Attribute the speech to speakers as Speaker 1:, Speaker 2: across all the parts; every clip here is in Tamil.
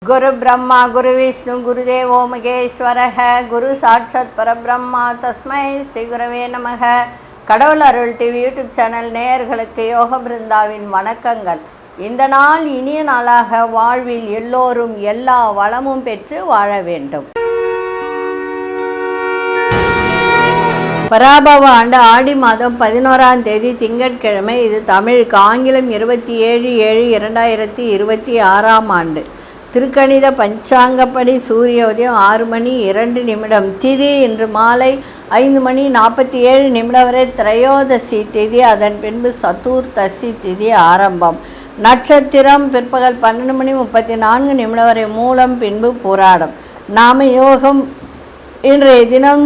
Speaker 1: குரு பிரம்மா குரு விஷ்ணு குருதேவோ மகேஸ்வரஹ குரு சாட்சாத் பரபிரம்மா தஸ்மை ஸ்ரீ குரவே நமக. கடவுள் அருள் டிவி யூடியூப் சேனல் நேயர்களுக்கு யோக பிருந்தாவின் வணக்கங்கள். இந்த நாள் இனிய நாளாக வாழ்வில் எல்லோரும் எல்லா வளமும் பெற்று வாழ வேண்டும். பராபவ ஆண்டு ஆடி மாதம் 11ஆம் தேதி திங்கட்கிழமை. இது தமிழுக்கு. ஆங்கிலம் 27/7/2026 ஆண்டு. திருக்கணித பஞ்சாங்கப்படி சூரிய உதயம் 6:02 திதி இன்று மாலை 5:47 வரை திரையோதசி திதி. அதன் பின்பு சதுர்தசி திதி ஆரம்பம். நட்சத்திரம் பிற்பகல் 12:34 வரை மூலம், பின்பு பூராடம். நாம யோகம் இன்றைய தினம்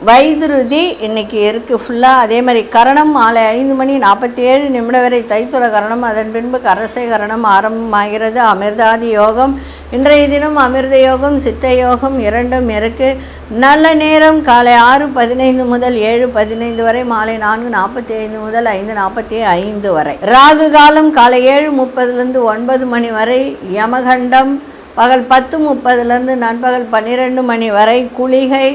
Speaker 1: வைதுருதி இன்னைக்கு இருக்குது ஃபுல்லாக. அதே மாதிரி கரணம் மாலை 5:47 வரை தைத்துள கரணம். அதன் பின்பு கரசை கரணம் ஆரம்பமாகிறது. அமிர்தாதி யோகம் இன்றைய தினம் அமிர்த யோகம் சித்த யோகம் இரண்டும் இருக்குது. நல்ல நேரம் காலை 6:15 முதல் 7:15 வரை, மாலை 4:45 முதல் 5:45 வரை. ராகு காலம் காலை 7:30 9 மணி வரை. யமகண்டம் பகல் 10:30 நண்பகல் 12 வரை. குளிகை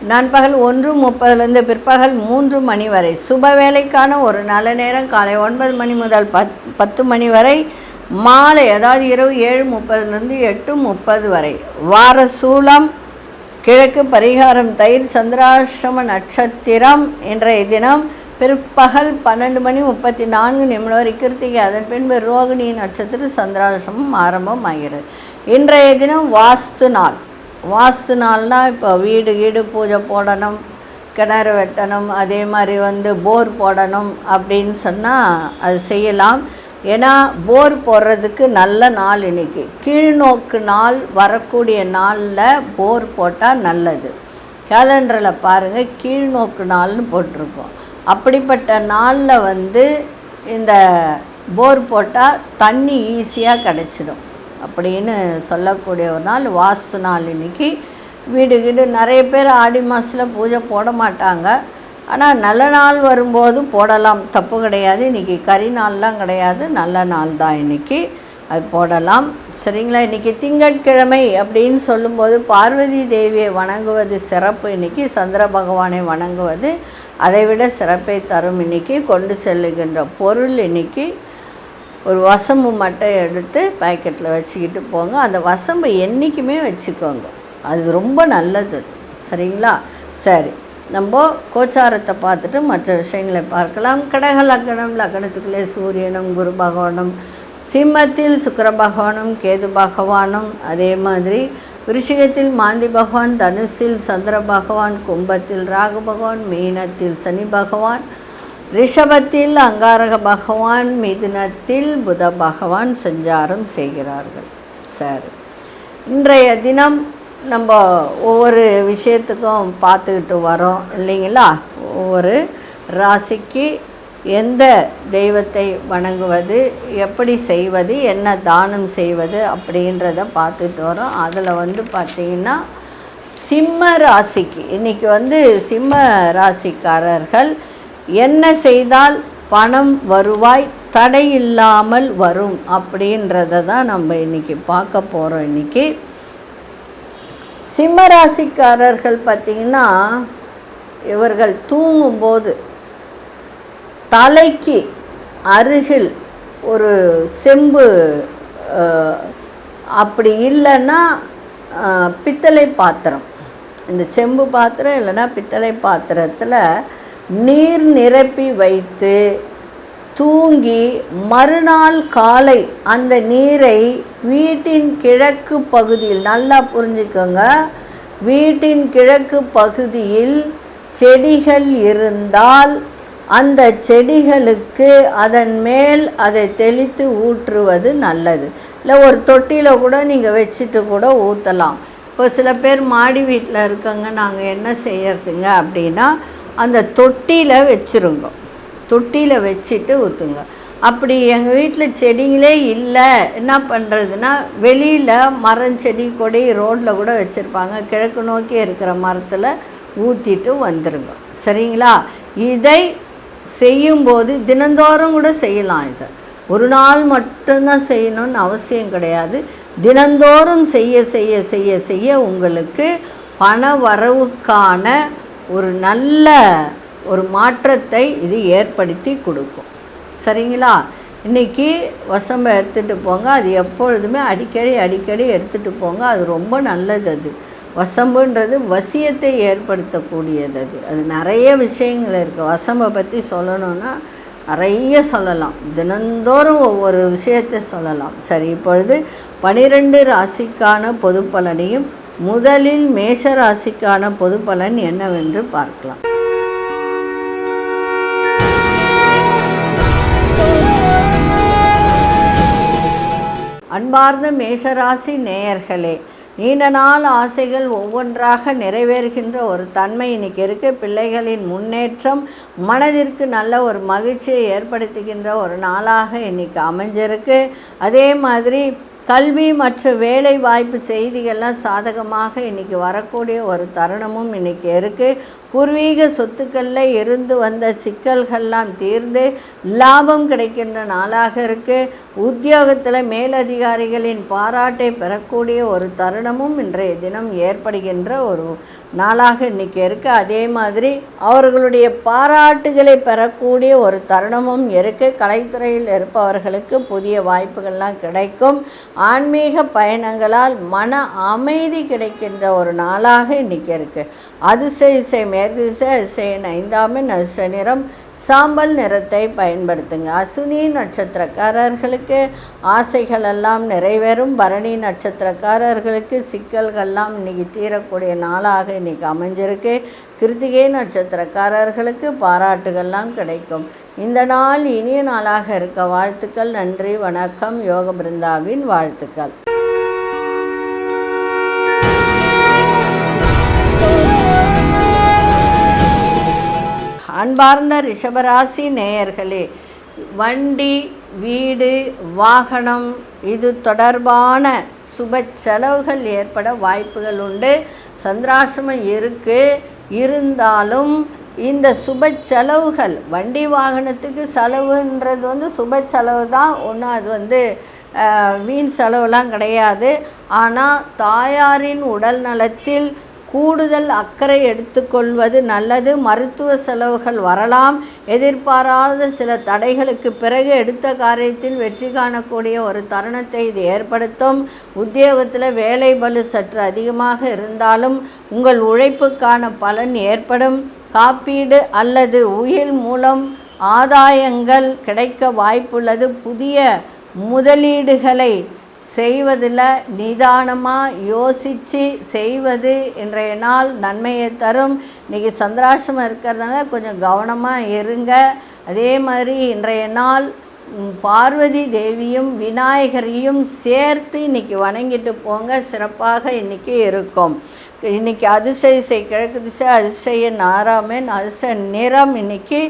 Speaker 1: நண்பகல் 1:30 பிற்பகல் 3 வரை. சுப வேலைக்கான ஒரு நல்ல நேரம் காலை 9 முதல் 10 வரை. மாலை அதாவது இரவு 7:30 8:30 வரை. வார சூலம் கிழக்கு. பரிகாரம் தயிர். சந்திராசிரம நட்சத்திரம் இன்றைய தினம் பிற்பகல் 12:34 வரை கிருத்திகை. அதன் பின்பு ரோகிணி நட்சத்திரம் சந்திராசிரமம் ஆரம்பமாகிறது. இன்றைய தினம் வாஸ்து நாள். வாஸ்து நாள்னால் இப்போ வீடு பூஜை போடணும், கிணறு வெட்டணும், அதே மாதிரி போர் போடணும் அப்படின்னு சொன்னால் அது செய்யலாம். ஏன்னா போர் போடுறதுக்கு நல்ல நாள் இன்றைக்கி. கீழ்நோக்கு நாள் வரக்கூடிய நாளில் போர் போட்டால் நல்லது. கேலண்டரில் பாருங்கள், கீழ்நோக்கு நாள்னு போட்டிருக்கோம். அப்படிப்பட்ட நாளில் இந்த போர் போட்டால் தண்ணி ஈஸியாக கிடச்சிடும் அப்படின்னு சொல்லக்கூடிய ஒரு நாள் வாஸ்து நாள் இன்றைக்கி. வீடு நிறைய பேர் ஆடி மாதத்தில் பூஜை போட மாட்டாங்க. ஆனால் நல்ல நாள் வரும்போது போடலாம், தப்பு கிடையாது. இன்றைக்கி கறி நாள்லாம் கிடையாது, நல்ல நாள் தான் இன்றைக்கி, அது போடலாம். சரிங்களா? இன்றைக்கி திங்கட்கிழமை அப்படின்னு சொல்லும்போது பார்வதி தேவியை வணங்குவது சிறப்பு. இன்றைக்கி சந்திர பகவானை வணங்குவது அதைவிட சிறப்பை தரும். இன்றைக்கி கொண்டு செல்லுகின்ற பொருள் இன்றைக்கி ஒரு வசம்பு மட்டும் எடுத்து பேக்கெட்டில் வச்சுக்கிட்டு போங்க. அந்த வசம்பை என்றைக்குமே வச்சுக்கோங்க, அது ரொம்ப நல்லது. சரிங்களா? சரி, நம்ம கோச்சாரத்தை பார்த்துட்டு மற்ற விஷயங்களை பார்க்கலாம். கடக லக்னம். லக்னத்துக்குள்ளே சூரியனும் குரு பகவானும், சிம்மத்தில் சுக்கிர பகவானும் கேது பகவானும், அதே மாதிரி விருஷிகத்தில் மாந்தி பகவான், தனுசில் சந்திர பகவான், கும்பத்தில் ராகு பகவான், மீனத்தில் சனி பகவான், ரிஷபத்தில் அங்காரக பகவான், மிதுனத்தில் புத பகவான் சஞ்சாரம் செய்கிறார்கள். சரி, இன்றைய தினம் நம்ம ஒவ்வொரு விஷயத்துக்கும் பார்த்துக்கிட்டு வரோம் இல்லைங்களா? ஒவ்வொரு ராசிக்கு எந்த தெய்வத்தை வணங்குவது, எப்படி செய்வது, என்ன தானம் செய்வது அப்படின்றத பார்த்துட்டு வரோம். அதில் பார்த்திங்கன்னா சிம்ம ராசிக்கு இன்றைக்கி சிம்ம ராசிக்காரர்கள் என்ன செய்தால் பணம் வருவாய் தடையில்லாமல் வரும் அப்படின்றத தான் நம்ம இன்றைக்கி பார்க்க போகிறோம். இன்றைக்கி சிம்மராசிக்காரர்கள் பார்த்திங்கன்னா, இவர்கள் தூங்கும்போது தலைக்கு அருகில் ஒரு செம்பு, அப்படி இல்லைன்னா பித்தளை பாத்திரம், இந்த செம்பு பாத்திரம் இல்லைன்னா பித்தளை பாத்திரத்தில் நீர் நிரப்பி வைத்து தூங்கி மறுநாள் காலை அந்த நீரை வீட்டின் கிழக்கு பகுதியில், நல்லா புரிஞ்சுக்கோங்க, வீட்டின் கிழக்கு பகுதியில் செடிகள் இருந்தால் அந்த செடிகளுக்கு அதன் மேல் அதை தெளித்து ஊற்றுவது நல்லது. இல்லை ஒரு தொட்டியில் கூட நீங்கள் வச்சுட்டு கூட ஊற்றலாம். இப்போ சில பேர் மாடி வீட்டில் இருக்கங்க, நாங்கள் என்ன செய்யறதுங்க அப்படின்னா அந்த தொட்டியில் வச்சுருங்க, தொட்டியில் வச்சுட்டு ஊற்றுங்க. அப்படி எங்கள் வீட்டில் செடிங்களே இல்லை, என்ன பண்ணுறதுன்னா வெளியில் மரம் செடி கொடி ரோட்டில் கூட வச்சுருப்பாங்க, கிழக்கு நோக்கி இருக்கிற மரத்தில் ஊற்றிட்டு வந்துடுங்க. சரிங்களா? இதை செய்யும்போது தினந்தோறும் கூட செய்யலாம். இதை ஒரு நாள் மட்டும்தான் செய்யணும்னு அவசியம் கிடையாது. தினந்தோறும் செய்ய செய்ய செய்ய செய்ய உங்களுக்கு பண வரவுக்கான ஒரு நல்ல ஒரு மாற்றத்தை இது ஏற்படுத்தி கொடுக்கும். சரிங்களா? இன்றைக்கி வசம்பை எடுத்துகிட்டு போங்க. அது எப்பொழுதுமே அடிக்கடி எடுத்துகிட்டு போங்க. அது ரொம்ப நல்லது. அது வசம்புன்றது வசியத்தை ஏற்படுத்தக்கூடியது. அது நிறைய விஷயங்கள் இருக்குது. வசம்பை பற்றி சொல்லணுன்னா நிறைய சொல்லலாம். தினந்தோறும் ஒவ்வொரு விஷயத்தை சொல்லலாம். சரி, இப்பொழுது 12 ராசிக்கான பொது பலனையும் முதலில் மேஷ ராசிக்கான பொது பலன் என்னவென்று பார்க்கலாம். அன்பார்ந்த மேஷராசி நேயர்களே, நீண்ட நாள் ஆசைகள் ஒவ்வொன்றாக நிறைவேறுகின்ற ஒரு தன்மை இன்றைக்கி இருக்குது. பிள்ளைகளின் முன்னேற்றம் மனதிற்கு நல்ல ஒரு மகிழ்ச்சியை ஏற்படுத்துகின்ற ஒரு நாளாக இன்றைக்கி அமைஞ்சிருக்கு. அதே மாதிரி கல்வி மற்றும் வேலை வாய்ப்பு செய்திகள்லாம் சாதகமாக இன்றைக்கி வரக்கூடிய ஒரு தருணமும் இன்றைக்கி இருக்குது. பூர்வீக சொத்துக்களில் இருந்து வந்த சிக்கல்கள்லாம் தீர்ந்து லாபம் கிடைக்கின்ற நாளாக இருக்குது. உத்தியோகத்தில் மேலதிகாரிகளின் பாராட்டை பெறக்கூடிய ஒரு தருணமும் இன்றைய தினம் ஏற்படுகின்ற ஒரு நாளாக இன்றைக்கி இருக்குது. அதே மாதிரி அவர்களுடைய பாராட்டுகளை பெறக்கூடிய ஒரு தருணமும் இருக்குது. கலைத்துறையில் இருப்பவர்களுக்கு புதிய வாய்ப்புகள்லாம் கிடைக்கும். ஆன்மீக பயணங்களால் மன அமைதி கிடைக்கின்ற ஒரு நாளாக இன்றைக்கி இருக்குது. அதிர்ஷ்ட திசை மேற்கு திசை, அதிர்ஷ்ட 5ஆம் எண், அதிர்ஷ்ட நிறம் சாம்பல் நிறத்தை பயன்படுத்துங்க. அசுனி நட்சத்திரக்காரர்களுக்கு ஆசைகள் எல்லாம் நிறைவேறும். பரணி நட்சத்திரக்காரர்களுக்கு சிக்கல்கள்லாம் இன்றைக்கி தீரக்கூடிய நாளாக இன்றைக்கி அமைஞ்சிருக்கு. கிருத்திகை நட்சத்திரக்காரர்களுக்கு பாராட்டுகள்லாம் கிடைக்கும். இந்த நாள் இனிய நாளாக இருக்க வாழ்த்துக்கள். நன்றி, வணக்கம். யோக பிருந்தாவின் வாழ்த்துக்கள். அன்பார்ந்த ரிஷபராசி நேயர்களே, வண்டி, வீடு, வாகனம் இது தொடர்பான சுப செலவுகள் ஏற்பட வாய்ப்புகள் உண்டு. சந்திராசிரமம் இருந்தாலும் இந்த சுப செலவுகள், வண்டி வாகனத்துக்கு செலவுன்றது சுப செலவு தான். ஒன்றும் அது வீண் செலவுலாம் கிடையாது. ஆனால் தாயாரின் உடல் நலத்தில் கூடுதல் அக்கறை எடுத்துக்கொள்வது நல்லது. மருத்துவ செலவுகள் வரலாம். எதிர்பாராத சில தடைகளுக்கு பிறகு எடுத்த காரியத்தில் வெற்றி காணக்கூடிய ஒரு தருணத்தை இது ஏற்படுத்தும். உத்தியோகத்தில் வேலை பளு சற்று அதிகமாக இருந்தாலும் உங்கள் உழைப்புக்கான பலன் ஏற்படும். காப்பீடு அல்லது உயில் மூலம் ஆதாயங்கள் கிடைக்க வாய்ப்புள்ளது. புதிய முதலீடுகளை செய்வதில் நிதானமாக யோசித்து செய்வது இன்றைய நாள் நன்மையை தரும். இன்றைக்கி சந்திராசிரமம் இருக்கிறதுனால கொஞ்சம் கவனமாக இருங்க. அதே மாதிரி இன்றைய நாள் பார்வதி தேவியும் விநாயகரையும் சேர்த்து இன்றைக்கி வணங்கிட்டு போங்க. சிறப்பாக இன்றைக்கி இருக்கும். இன்றைக்கி அதிர்ஷ்ட திசை கிழக்கு திசை, அதிர்ஷ்ட எண் 6ஆம் எண், அதிர்ஷ்ட நிறம் இன்றைக்கி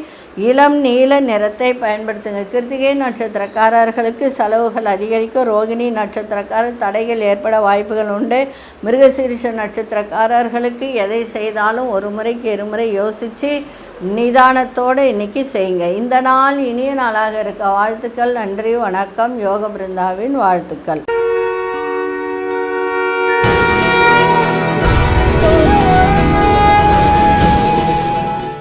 Speaker 1: இளம் நீல நிறத்தை பயன்படுத்துங்க. கிருத்திகை நட்சத்திரக்காரர்களுக்கு செலவுகள் அதிகரிக்கும். ரோகிணி நட்சத்திரக்காரர் தடைகள் ஏற்பட வாய்ப்புகள் உண்டு. மிருகசீரிஷ நட்சத்திரக்காரர்களுக்கு எதை செய்தாலும் ஒரு முறைக்கு இருமுறை யோசித்து நிதானத்தோடு இன்றைக்கி செய்யுங்க. இந்த நாள் இனிய நாளாக இருக்க வாழ்த்துக்கள். நன்றி, வணக்கம். யோக பிருந்தாவின் வாழ்த்துக்கள்.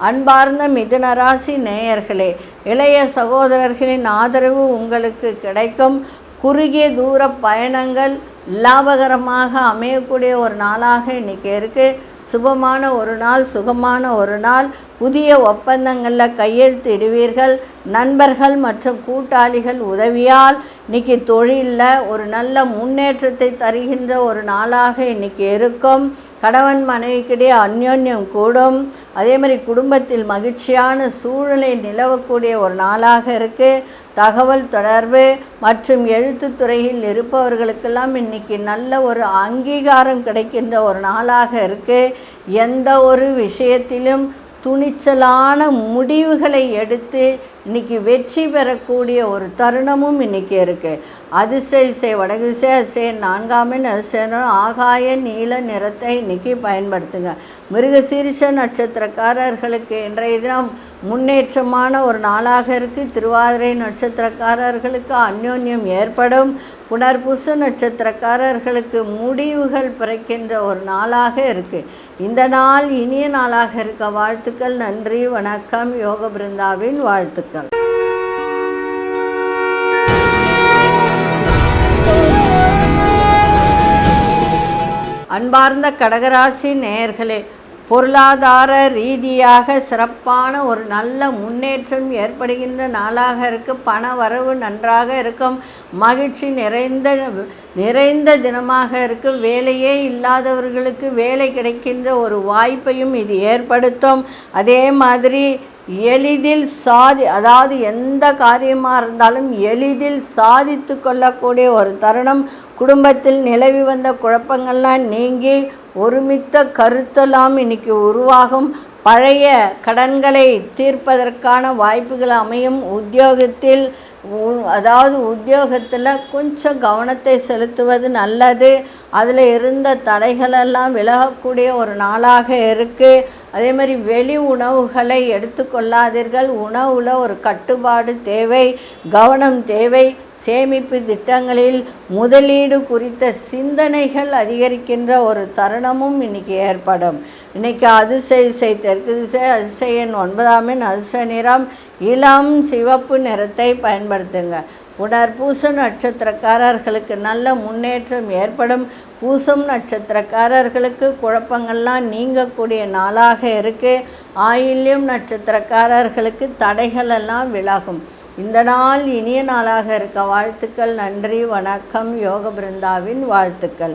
Speaker 1: அன்பார்ந்த மிதுனராசி நேயர்களே, இளைய சகோதரர்களின் ஆதரவு உங்களுக்கு கிடைக்கும். குறுகிய தூர பயணங்கள் லாபகரமாக அமையக்கூடிய ஒரு நாளாக இன்றைக்கி இருக்குது. சுபமான ஒரு நாள், சுகமான ஒரு நாள். புதிய ஒப்பந்தங்களில் கையெழுத்திடுவீர்கள். நண்பர்கள் மற்றும் கூட்டாளிகள் உதவியால் இன்றைக்கி தொழிலில் ஒரு நல்ல முன்னேற்றத்தை தருகின்ற ஒரு நாளாக இன்றைக்கி இருக்கும். கணவன் மனைவிக்கிடையே அந்யோன்யம் கூடும். அதே மாதிரி குடும்பத்தில் மகிழ்ச்சியான சூழ்நிலை நிலவக்கூடிய ஒரு நாளாக இருக்குது. தகவல் தொடர்பு மற்றும் எழுத்துத்துறையில் இருப்பவர்களுக்கெல்லாம் இன்றைக்கி நல்ல ஒரு அங்கீகாரம் கிடைக்கின்ற ஒரு நாளாக இருக்குது. எந்த ஒரு விஷயத்திலும் துணிச்சலான முடிவுகளை எடுத்து இன்றைக்கி வெற்றி பெறக்கூடிய ஒரு தருணமும் இன்றைக்கி இருக்குது. அதிர்ஷ்ட இசை வடக்கு திசை, அதிர்ஷ்ட 4ஆம் எண், அதிர்ஷ்ட ஆகாய நீல நிறத்தை இன்றைக்கி பயன்படுத்துங்க. மிருகசீரிஷ நட்சத்திரக்காரர்களுக்கு இன்றைய தினம் முன்னேற்றமான ஒரு நாளாக இருக்குது. திருவாதிரை நட்சத்திரக்காரர்களுக்கு அந்யோன்யம் ஏற்படும். புனர்பூச நட்சத்திரக்காரர்களுக்கு முடிவுகள் பிறக்கின்ற ஒரு நாளாக இருக்குது. இந்த நாள் இனிய நாளாக இருக்க வாழ்த்துக்கள். நன்றி, வணக்கம். யோக பிருந்தாவின் வாழ்த்துக்கள். அன்பார்ந்த கடகராசி நேயர்களே, பொருளாதார ரீதியாக சிறப்பான ஒரு நல்ல முன்னேற்றம் ஏற்படுகின்ற நாளாக இருக்குது. பண வரவு நன்றாக இருக்கும். மகிழ்ச்சி நிறைந்த தினமாக இருக்குது. வேலையே இல்லாதவர்களுக்கு வேலை கிடைக்கின்ற ஒரு வாய்ப்பையும் இது ஏற்படுத்தும். அதே மாதிரி எளிதில் அதாவது எந்த காரியமாக இருந்தாலும் எளிதில் சாதித்து கொள்ளக்கூடிய ஒரு தருணம். குடும்பத்தில் நிலவி வந்த குழப்பங்கள்லாம் நீங்கி ஒருமித்த கருத்தெல்லாம் இன்னைக்கு உருவாகும். பழைய கடன்களை தீர்ப்பதற்கான வாய்ப்புகள் அமையும். உத்தியோகத்தில் கொஞ்சம் கவனத்தை செலுத்துவது நல்லது. அதில் இருந்த தடைகளெல்லாம் விலகக்கூடிய ஒரு நாளாக இருக்குது. அதே மாதிரி வெளி உணவுகளை எடுத்துக்கொள்ளாதீர்கள். உணவில் ஒரு கட்டுப்பாடு தேவை, கவனம் தேவை. சேமிப்பு திட்டங்களில் முதலீடு குறித்த சிந்தனைகள் அதிகரிக்கின்ற ஒரு தருணமும் இன்றைக்கி ஏற்படும். இன்றைக்கி அதிர்ஷ்ட திசை தெற்கு திசை, அதிர்ஷ்ட எண் 9ஆம் எண், அதிர்ஷ்ட நிறம் இளம் சிவப்பு நிறத்தை பயன்படுத்துங்க. புனர்பூச நட்சத்திரக்காரர்களுக்கு நல்ல முன்னேற்றம் ஏற்படும். பூசம் நட்சத்திரக்காரர்களுக்கு குழப்பங்கள்லாம் நீங்கக்கூடிய நாளாக இருக்குது. ஆயில்யம் நட்சத்திரக்காரர்களுக்கு தடைகளெல்லாம் விலகும். இந்த நாள் இனிய நாளாக இருக்க வாழ்த்துக்கள். நன்றி, வணக்கம். யோக பிருந்தாவின் வாழ்த்துக்கள்.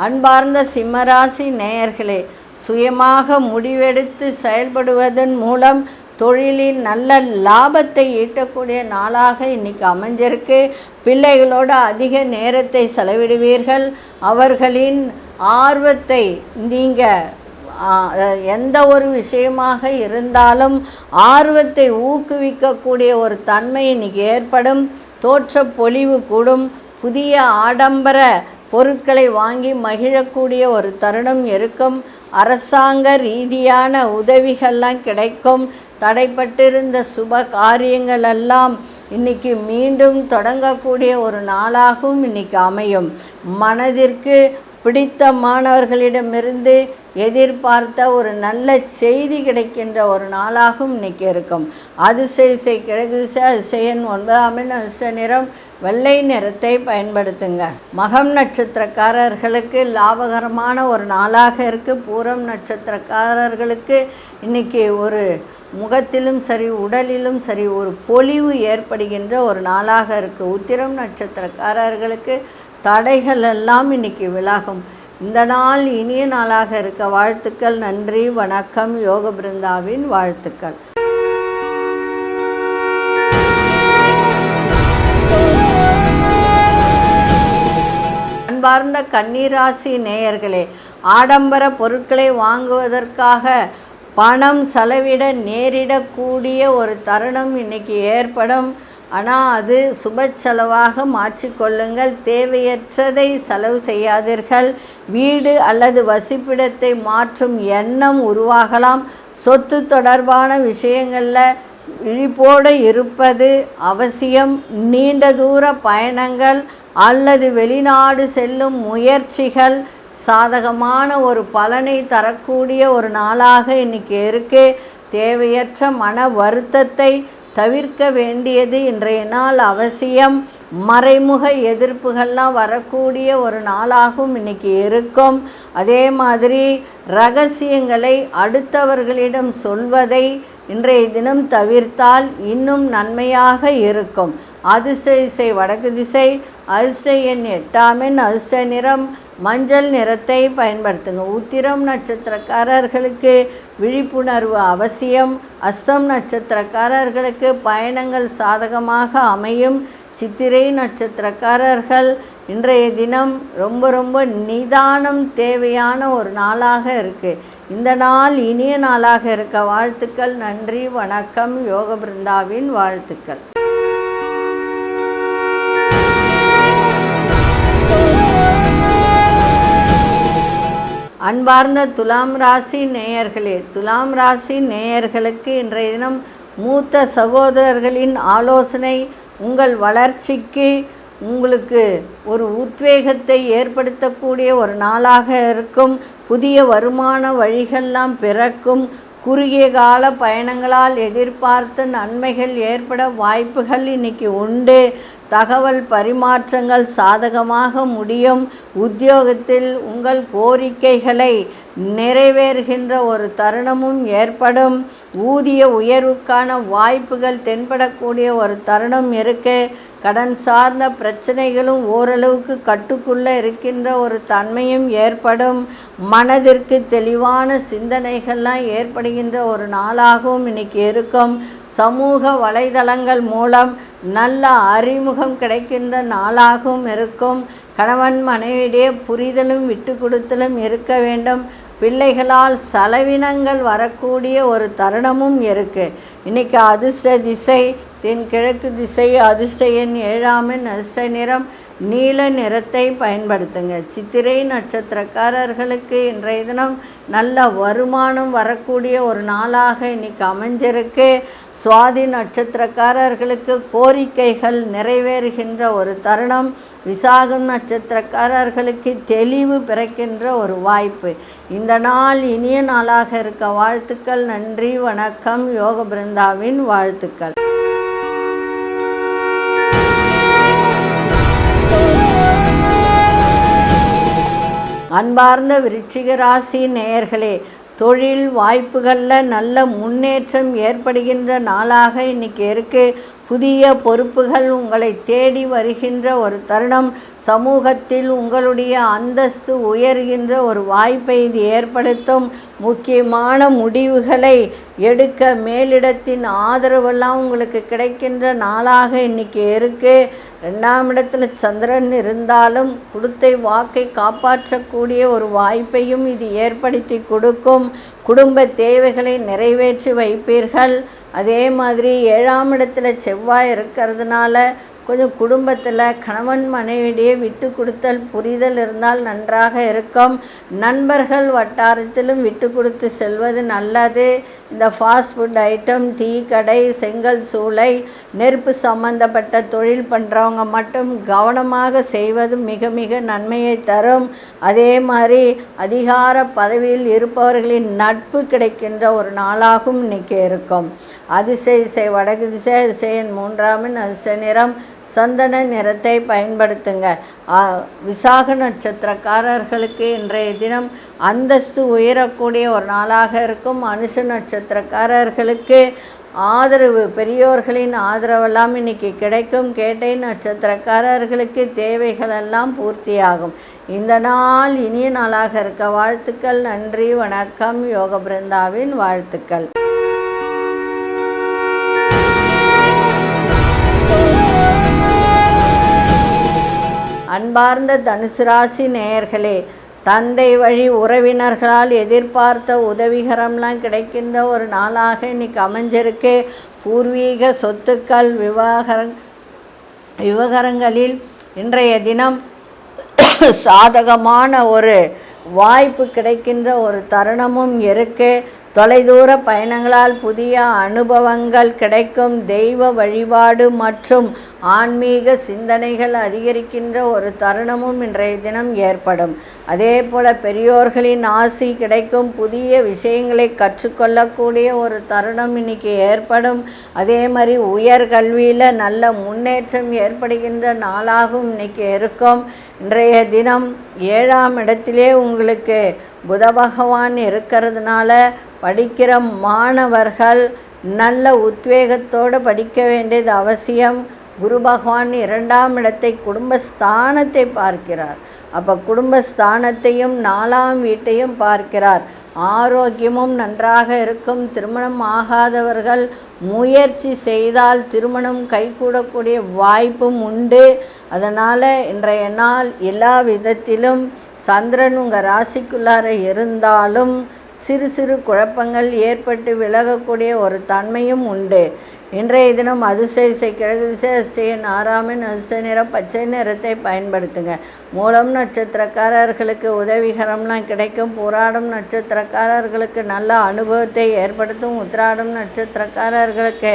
Speaker 1: அன்பார்ந்த சிம்மராசி நேயர்களே, சுயமாக முடிவெடுத்து செயல்படுவதன் மூலம் தொழிலின் நல்ல லாபத்தை ஈட்டக்கூடிய நாளாக இன்றைக்கி அமைஞ்சிருக்கு. பிள்ளைகளோடு அதிக நேரத்தை செலவிடுவீர்கள். அவர்களின் ஆர்வத்தை நீங்கள் எந்த ஒரு விஷயமாக இருந்தாலும் ஆர்வத்தை ஊக்குவிக்கக்கூடிய ஒரு தன்மை இன்றைக்கி ஏற்படும். தோற்ற பொலிவு கூடும். புதிய ஆடம்பர பொருட்களை வாங்கி மகிழக்கூடிய ஒரு தருணம் இருக்கும். அரசாங்க ரீதியான உதவிகள்லாம் கிடைக்கும். தடைப்பட்டிருந்த சுப காரியங்கள் எல்லாம் இன்றைக்கி மீண்டும் தொடங்கக்கூடிய ஒரு நாளாகவும் இன்றைக்கி அமையும். மனதிற்கு பிடித்த மாணவர்களிடமிருந்து எதிர்பார்த்த ஒரு நல்ல செய்தி கிடைக்கின்ற ஒரு நாளாகவும் இன்றைக்கி இருக்கும். அதிர்ஷ்ட கிழக்கு திசை, அதிர்ஷ்ட எண் 9ஆம் எண், அதிர்ஷ்ட நிறம் வெள்ளை நிறத்தை பயன்படுத்துங்க. மகம் நட்சத்திரக்காரர்களுக்கு லாபகரமான ஒரு நாளாக இருக்குது. பூரம் நட்சத்திரக்காரர்களுக்கு இன்றைக்கி ஒரு முகத்திலும் சரி உடலிலும் சரி ஒரு பொலிவு ஏற்படுகின்ற ஒரு நாளாக இருக்குது. உத்திரம் நட்சத்திரக்காரர்களுக்கு தடைகள் எல்லாம் இன்றைக்கி விலகும். இந்த நாள் இனிய நாளாக இருக்க வாழ்த்துக்கள். நன்றி, வணக்கம். யோக பிருந்தாவின் வாழ்த்துக்கள். அன்பார்ந்த கன்னிராசி நேயர்களே, ஆடம்பர பொருட்களை வாங்குவதற்காக பணம் செலவிட நேரிடக்கூடிய ஒரு தருணம் இன்றைக்கி ஏற்படும். ஆனால் அது சுப செலவாக மாற்றிக்கொள்ளுங்கள். தேவையற்றதை செலவு செய்யாதீர்கள். வீடு அல்லது வசிப்பிடத்தை மாற்றும் எண்ணம் உருவாகலாம். சொத்து தொடர்பான விஷயங்களில் விழிப்போடு இருப்பது அவசியம். நீண்ட தூர பயணங்கள் அல்லது வெளிநாடு செல்லும் முயற்சிகள் சாதகமான ஒரு பலனை தரக்கூடிய ஒரு நாளாக இன்றைக்கி இருக்குது. தேவையற்ற மன வருத்தத்தை தவிர்க்க வேண்டியது இன்றைய நாள் அவசியம். மறைமுக எதிர்ப்புகள்லாம் வரக்கூடிய ஒரு நாளாகவும் இன்றைக்கி இருக்கும். அதே மாதிரி இரகசியங்களை அடுத்தவர்களிடம் சொல்வதை இன்றைய தினம் தவிர்த்தால் இன்னும் நன்மையாக இருக்கும். அதிர்ஷ்ட திசை வடக்கு திசை, அதிர்ஷ்ட எண் 8ஆம் எண், அதிர்ஷ்ட நிறம் மஞ்சள் நிறத்தை பயன்படுத்துங்க. உத்திரம் நட்சத்திரக்காரர்களுக்கு விழிப்புணர்வு அவசியம். அஸ்தம் நட்சத்திரக்காரர்களுக்கு பயணங்கள் சாதகமாக அமையும். சித்திரை நட்சத்திரக்காரர்கள் இன்றைய தினம் ரொம்ப ரொம்ப நிதானம் தேவையான ஒரு நாளாக இருக்குது. இந்த நாள் இனிய நாளாக இருக்க வாழ்த்துக்கள். நன்றி, வணக்கம். யோக பிருந்தாவின் வாழ்த்துக்கள். அன்பார்ந்த துலாம் ராசி நேயர்களே, துலாம் ராசி நேயர்களுக்கு இன்றைய தினம் மூத்த சகோதரர்களின் ஆலோசனை உங்கள் வளர்ச்சிக்கு உங்களுக்கு ஒரு உத்வேகத்தை ஏற்படுத்தக்கூடிய ஒரு நாளாக இருக்கும். புதிய வருமான வழிகள்லாம் பிறக்கும். குறுகிய கால பயணங்களால் எதிர்பார்த்த நன்மைகள் ஏற்பட வாய்ப்புகள் இன்னைக்கு உண்டு. தகவல் பரிமாற்றங்கள் சாதகமாக முடியும். உத்தியோகத்தில் உங்கள் கோரிக்கைகளை நிறைவேறுகின்ற ஒரு தருணமும் ஏற்படும். ஊதிய உயர்வுக்கான வாய்ப்புகள் தென்படக்கூடிய ஒரு தருணம் இருக்கு. கடன் சார்ந்த பிரச்சனைகளும் ஓரளவுக்கு கட்டுக்குள்ளே இருக்கின்ற ஒரு தன்மையும் ஏற்படும். மனதிற்கு தெளிவான சிந்தனைகள்லாம் ஏற்படுகின்ற ஒரு நாளாகவும் இன்னைக்கு இருக்கும். சமூக வலைதளங்கள் மூலம் நல்ல அறிமுகம் கிடைக்கின்ற நாளாகவும் இருக்கும். கணவன் மனைவியிடையே புரிதலும் விட்டு கொடுத்தலும் இருக்க வேண்டும். பிள்ளைகளால் செலவினங்கள் வரக்கூடிய ஒரு தருணமும் இருக்குது. இன்றைக்கி அதிர்ஷ்ட திசை தென்கிழக்கு திசை. அதிர்ஷ்ட எண் 7 அதிர்ஷ்ட நிறம் நீல நிறத்தை பயன்படுத்துங்க. சித்திரை நட்சத்திரக்காரர்களுக்கு இன்றைய தினம் நல்ல வருமானம் வரக்கூடிய ஒரு நாளாக இன்னைக்கு அமைஞ்சிருக்கு. சுவாதி நட்சத்திரக்காரர்களுக்கு கோரிக்கைகள் நிறைவேறுகின்ற ஒரு தருணம். விசாகம் நட்சத்திரக்காரர்களுக்கு தெளிவு பிறக்கின்ற ஒரு வாய்ப்பு. இந்த நாள் இனிய நாளாக இருக்க வாழ்த்துக்கள். நன்றி, வணக்கம். யோக பிருந்தாவின் வாழ்த்துக்கள். அன்பார்ந்த விருச்சிக ராசி நேயர்களே, தொழில் வாய்ப்புகளில் நல்ல முன்னேற்றம் ஏற்படுகின்ற நாளாக இன்றைக்கி இருக்குது. புதிய பொறுப்புகள் உங்களை தேடி வருகின்ற ஒரு தருணம். சமூகத்தில் உங்களுடைய அந்தஸ்து உயர்கின்ற ஒரு வாய்ப்பை இது ஏற்படுத்தும். முக்கியமான முடிவுகளை எடுக்க மேலிடத்தின் ஆதரவெல்லாம் உங்களுக்கு கிடைக்கின்ற நாளாக இன்றைக்கி இருக்குது. 2ஆம் இடத்துல சந்திரன் இருந்தாலும் கொடுத்த வாக்கை காப்பாற்றக்கூடிய ஒரு வாய்ப்பையும் இது ஏற்படுத்தி கொடுக்கும். குடும்ப தேவைகளை நிறைவேற்றி வைப்பீர்கள். அதே மாதிரி 7ஆம் இடத்துல செவ்வாய் இருக்கிறதுனால கொஞ்சம் குடும்பத்தில் கணவன் மனைவிடையே விட்டு கொடுத்தல் புரிதல் இருந்தால் நன்றாக இருக்கும். நண்பர்கள் வட்டாரத்திலும் விட்டு கொடுத்து செல்வது நல்லது. இந்த ஃபாஸ்ட் ஃபுட் ஐட்டம், டீ கடை, செங்கல் சூளை, நெருப்பு சம்பந்தப்பட்ட தொழில் பண்ணுறவங்க மட்டும் கவனமாக செய்வது மிக மிக நன்மையை தரும். அதே மாதிரி அதிகார பதவியில் இருப்பவர்களின் நட்பு கிடைக்கின்ற ஒரு நாளாகவும் இன்றைக்கி இருக்கும். அதிர்ஷ்ட திசை வடக்கு திசை. அதிர்ஷ்ட 3 அதிர்ஷ்ட நிறம் சந்தன நிறத்தை பயன்படுத்துங்க. விசாக நட்சத்திரக்காரர்களுக்கு இன்றைய தினம் அந்தஸ்து உயரக்கூடிய ஒரு நாளாக இருக்கும். அனுஷ நட்சத்திரக்காரர்களுக்கு ஆதரவு, பெரியோர்களின் ஆதரவெல்லாம் இன்றைக்கி கிடைக்கும். கேட்டை நட்சத்திரக்காரர்களுக்கு தேவைகளெல்லாம் பூர்த்தியாகும். இந்த நாள் இனிய நாளாக இருக்க வாழ்த்துக்கள். நன்றி, வணக்கம். யோக பிருந்தாவின் வாழ்த்துக்கள். அன்பார்ந்த தனுசு ராசி நேயர்களே, தந்தை வழி உறவினர்களால் எதிர்பார்த்த உதவிகரம்லாம் கிடைக்கின்ற ஒரு நாளாக இன்றைக்கி அமைஞ்சிருக்கு. பூர்வீக சொத்துக்கள் விவகாரங்களில் இன்றைய தினம் சாதகமான ஒரு வாய்ப்பு கிடைக்கின்ற ஒரு தருணமும் இருக்குது. தொலைதூர பயணங்களால் புதிய அனுபவங்கள் கிடைக்கும். தெய்வ வழிபாடு மற்றும் ஆன்மீக சிந்தனைகள் அதிகரிக்கின்ற ஒரு தருணமும் இன்றைய தினம் ஏற்படும். அதே போல் பெரியோர்களின் ஆசி கிடைக்கும். புதிய விஷயங்களை கற்றுக்கொள்ளக்கூடிய ஒரு தருணம் இன்றைக்கி ஏற்படும். அதே மாதிரி உயர்கல்வியில் நல்ல முன்னேற்றம் ஏற்படுகின்ற நாளாகவும் இன்றைக்கி இருக்கும். இன்றைய தினம் 7ஆம் இடத்திலே உங்களுக்கு புத பகவான் இருக்கிறதுனால படிக்கிற மாணவர்கள் நல்ல உத்வேகத்தோடு படிக்க வேண்டியது அவசியம். குரு பகவான் 2ஆம் இடத்தை குடும்பஸ்தானத்தை பார்க்கிறார். அப்போ குடும்பஸ்தானத்தையும் 4ஆம் வீட்டையும் பார்க்கிறார். ஆரோக்கியமும் நன்றாக இருக்கும். திருமணம் ஆகாதவர்கள் முயற்சி செய்தால் திருமணம் கைகூடக்கூடிய வாய்ப்பும் உண்டு. அதனால் இன்றைய நாள் எல்லா விதத்திலும் சந்திரன் உங்கள் ராசிக்குள்ளார இருந்தாலும் சிறு சிறு குழப்பங்கள் ஏற்பட்டு விலகக்கூடிய ஒரு தன்மையும் உண்டு. இன்றைய தினம் அதிசய கிழக்கு திசை அதிர்ஷ்ட ஆறாமின் அதிர்ஷ்ட நிறம் பச்சை நிறத்தை பயன்படுத்துங்க. மூலம் நட்சத்திரக்காரர்களுக்கு உதவிகரம்லாம் கிடைக்கும். போராடும் நட்சத்திரக்காரர்களுக்கு நல்ல அனுபவத்தை ஏற்படுத்தும். உத்திராடம் நட்சத்திரக்காரர்களுக்கு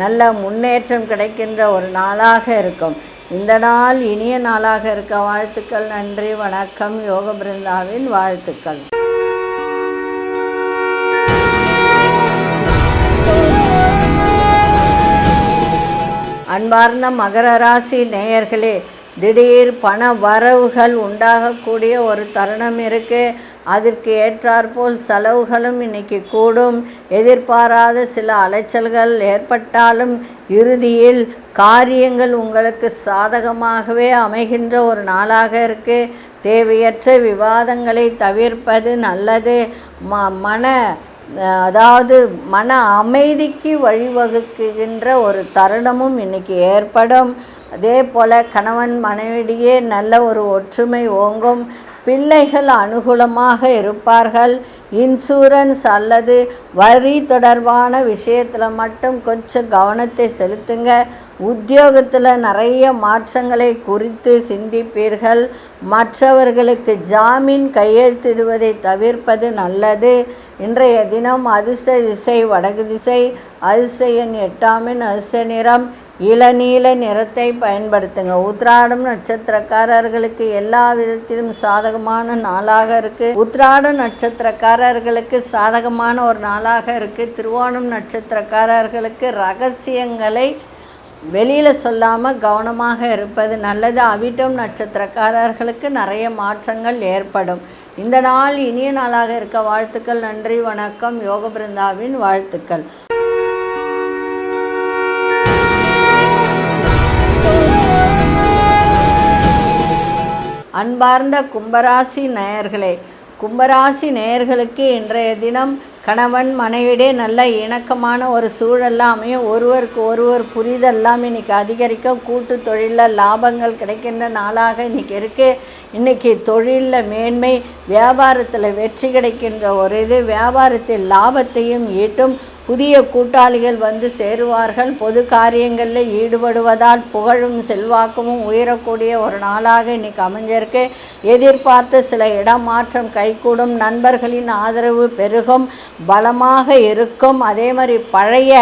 Speaker 1: நல்ல முன்னேற்றம் கிடைக்கின்ற ஒரு நாளாக இருக்கும். இந்த நாள் இனிய நாளாக இருக்க வாழ்த்துக்கள். நன்றி, வணக்கம். யோக பிருந்தாவின் வாழ்த்துக்கள். அன்பார்ந்த மகர ராசி நேயர்களே, திடீர் பண வரவுகள் உண்டாகக்கூடிய ஒரு தருணம் இருக்குது. அதற்கு ஏற்றாற்போல் செலவுகளும் இன்றைக்கி கூடும். எதிர்பாராத சில அலைச்சல்கள் ஏற்பட்டாலும் இறுதியில் காரியங்கள் உங்களுக்கு சாதகமாகவே அமைகின்ற ஒரு நாளாக இருக்குது. தேவையற்ற விவாதங்களை தவிர்ப்பது நல்லது. மன அமைதிக்கு வழிவகுக்கின்ற ஒரு தருணமும் இன்றைக்கி ஏற்படும். அதே போல் கணவன் மனைவியிடையே நல்ல ஒரு ஒற்றுமை ஓங்கும். பிள்ளைகள் அனுகூலமாக இருப்பார்கள். இன்சூரன்ஸ் அல்லது வரி தொடர்பான விஷயத்தில் மட்டும் கொஞ்சம் கவனத்தை செலுத்துங்க. உத்தியோகத்தில் நிறைய மாற்றங்களை குறித்து சிந்திப்பீர்கள். மற்றவர்களுக்கு ஜாமீன் கையெழுத்திடுவதை தவிர்ப்பது நல்லது. இன்றைய தினம் அதிர்ஷ்ட திசை வடக்கு திசை. அதிர்ஷ்ட எண் 8 அதிர்ஷ்ட நிறம் இளநீல நிறத்தை பயன்படுத்துங்க. உத்திராடம் நட்சத்திரக்காரர்களுக்கு எல்லா விதத்திலும் சாதகமான நாளாக இருக்குது. உத்திராடம் நட்சத்திரக்காரர்களுக்கு சாதகமான ஒரு நாளாக இருக்குது. திருவோணம் நட்சத்திரக்காரர்களுக்கு ரகசியங்களை வெளியில் சொல்லாமல் கவனமாக இருப்பது நல்லது. அவிட்டம் நட்சத்திரக்காரர்களுக்கு நிறைய மாற்றங்கள் ஏற்படும். இந்த நாள் இனிய நாளாக இருக்க வாழ்த்துக்கள். நன்றி, வணக்கம். யோக பிருந்தாவின் வாழ்த்துக்கள். அன்பார்ந்த கும்பராசி நேயர்களே, கும்பராசி நேயர்களுக்கு இன்றைய தினம் கணவன் மனைவியிடையே நல்ல இணக்கமான ஒரு சூழல்லாம் அமையும். ஒருவருக்கு ஒருவர் புரிதெல்லாம் இன்றைக்கி அதிகரிக்கும். கூட்டு தொழிலில் லாபங்கள் கிடைக்கின்ற நாளாக இன்றைக்கி இருக்குது. இன்றைக்கி தொழிலில் மேன்மை, வியாபாரத்தில் வெற்றி கிடைக்கின்ற ஒரு வியாபாரத்தில் லாபத்தையும் ஈட்டும். புதிய கூட்டாளிகள் வந்து சேருவார்கள். பொது காரியங்களில் ஈடுபடுவதால் புகழும் செல்வாக்கும் உயரக்கூடிய ஒரு நாளாக இன்றைக்கி அமைஞ்சிருக்கு. எதிர்பார்த்த சில இடமாற்றம் கைகூடும். நண்பர்களின் ஆதரவு பெருகும், பலமாக இருக்கும். அதே மாதிரி பழைய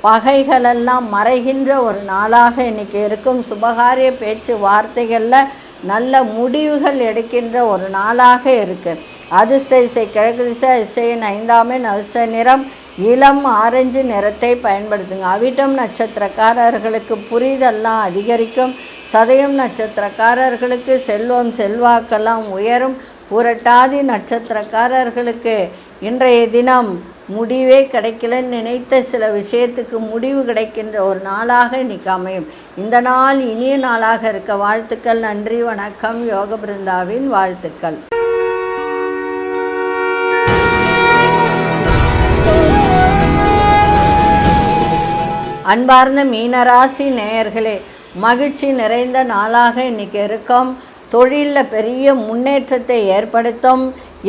Speaker 1: பகைகளெல்லாம் மறைகின்ற ஒரு நாளாக இன்றைக்கி இருக்கும். சுபகாரிய பேச்சு வார்த்தைகளில் நல்ல முடிவுகள் எடுக்கின்ற ஒரு நாளாக இருக்குது. அதிர்ஷ்ட திசை கிழக்கு திசை. அதிர்ஷ்ட எண் 5 அதிர்ஷ்ட நிறம் இளம் ஆரஞ்சு நிறத்தை பயன்படுத்துங்க. அவிட்டம் நட்சத்திரக்காரர்களுக்கு புரிதெல்லாம் அதிகரிக்கும். சதயம் நட்சத்திரக்காரர்களுக்கு செல்வம் செல்வாக்கெல்லாம் உயரும். புரட்டாதி நட்சத்திரக்காரர்களுக்கு இன்றைய தினம் முடிவே கிடைக்கலன்னு நினைத்த சில விஷயத்துக்கு முடிவு கிடைக்கின்ற ஒரு நாளாக இன்றைக்கி அமையும். இந்த நாள் இனிய நாளாக இருக்க வாழ்த்துக்கள். நன்றி, வணக்கம். யோக பிருந்தாவின் வாழ்த்துக்கள். அன்பார்ந்த மீனராசி நேயர்களே, மகிழ்ச்சி நிறைந்த நாளாக இன்றைக்கி இருக்கும். தொழிலில் பெரிய முன்னேற்றத்தை ஏற்படுத்தும்.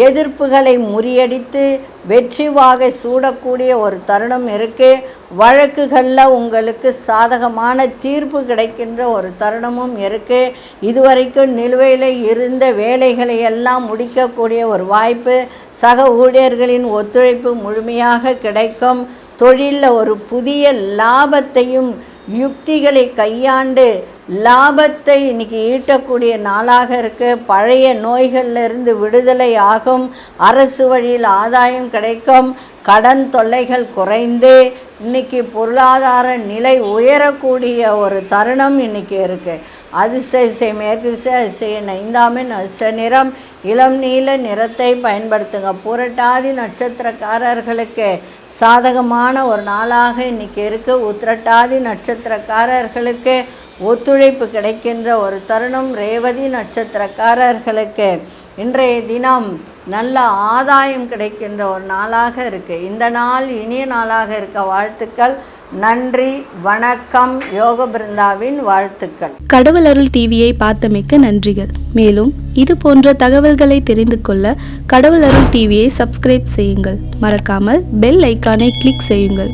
Speaker 1: எதிர்ப்புகளை முறியடித்து வெற்றி வாகை சூடக்கூடிய ஒரு தருணம் இருக்குது. வழக்குகளில் உங்களுக்கு சாதகமான தீர்ப்பு கிடைக்கின்ற ஒரு தருணமும் இருக்குது. இதுவரைக்கும் நிலுவையில் இருந்த வேலைகளை எல்லாம் முடிக்கக்கூடிய ஒரு வாய்ப்பு. சக ஊழியர்களின் ஒத்துழைப்பு முழுமையாக கிடைக்கும். தொழிலில் ஒரு புதிய லாபத்தையும் யுக்திகளை கையாண்டு லாபத்தை இன்றைக்கி ஈட்டக்கூடிய நாளாக இருக்குது. பழைய நோய்களிலிருந்து விடுதலை ஆகும். அரசு வழியில் ஆதாயம் கிடைக்கும். கடன் தொல்லைகள் குறைந்து இன்றைக்கி பொருளாதார நிலை உயரக்கூடிய ஒரு தருணம் இன்றைக்கி இருக்குது. அதிர்ஷ்ட திசை மேற்கு திசை. அதிர்ஷ்ட எண் 5 அதிர்ஷ்ட நிறம் இளம் நீல நிறத்தை பயன்படுத்துங்க. புரட்டாதி நட்சத்திரக்காரர்களுக்கு சாதகமான ஒரு நாளாக இன்றைக்கி இருக்குது. உத்திரட்டாதி நட்சத்திரக்காரர்களுக்கு ஒத்துழைப்பு கிடைக்கின்ற ஒரு தருணம். ரேவதி நட்சத்திரக்காரர்களுக்கு இன்றைய தினம் நல்ல ஆதாயம் கிடைக்கின்ற ஒரு நாளாக இருக்குது. இந்த நாள் இனிய நாளாக இருக்க வாழ்த்துக்கள். நன்றி, வணக்கம். யோக பிருந்தாவின் வாழ்த்துக்கள்.
Speaker 2: கடவுள் அருள் டிவியை பார்த்தமைக்க நன்றிகள். மேலும் இது போன்ற தகவல்களை தெரிந்து கொள்ள கடவுள் அருள் டிவியை சப்ஸ்கிரைப் செய்யுங்கள். மறக்காமல் பெல் ஐக்கானை கிளிக் செய்யுங்கள்.